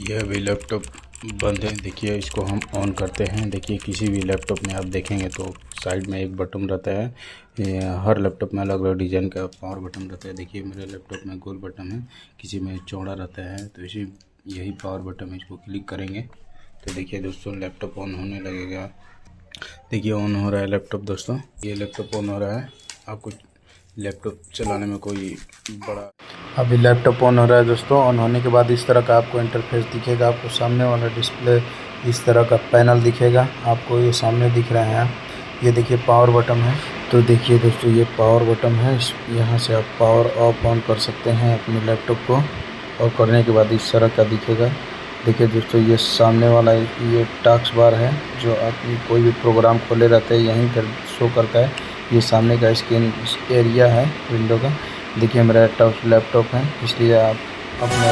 यह अभी लैपटॉप बंद है। देखिए इसको हम ऑन करते हैं। देखिए किसी भी लैपटॉप में आप देखेंगे तो साइड में एक बटन रहता है। हर लैपटॉप में अलग अलग डिज़ाइन का पावर बटन रहता है। देखिए मेरे लैपटॉप में गोल बटन है, किसी में चौड़ा रहता है, तो इसी यही पावर बटन में इसको क्लिक करेंगे तो देखिए दोस्तों लैपटॉप ऑन होने लगेगा। देखिए ऑन हो रहा है लैपटॉप दोस्तों, ये लैपटॉप ऑन हो रहा है। आपको लैपटॉप चलाने में कोई बड़ा अभी लैपटॉप ऑन हो रहा है दोस्तों। ऑन होने के बाद इस तरह का आपको इंटरफेस दिखेगा। आपको सामने वाला डिस्प्ले इस तरह का पैनल दिखेगा, आपको ये सामने दिख रहे हैं। ये देखिए पावर बटन है। तो देखिए दोस्तों ये पावर बटन है, यहाँ से आप पावर ऑफ ऑन कर सकते हैं अपने लैपटॉप को। और करने के बाद इस तरह का दिखेगा। देखिए दोस्तों ये सामने वाला ये टास्क बार है, जो आप कोई भी प्रोग्राम खोले रहते हैं यहीं पर शो करता है। ये सामने का स्क्रीन एरिया है विंडो का। देखिए मेरा लैपटॉप है, इसलिए आप अपने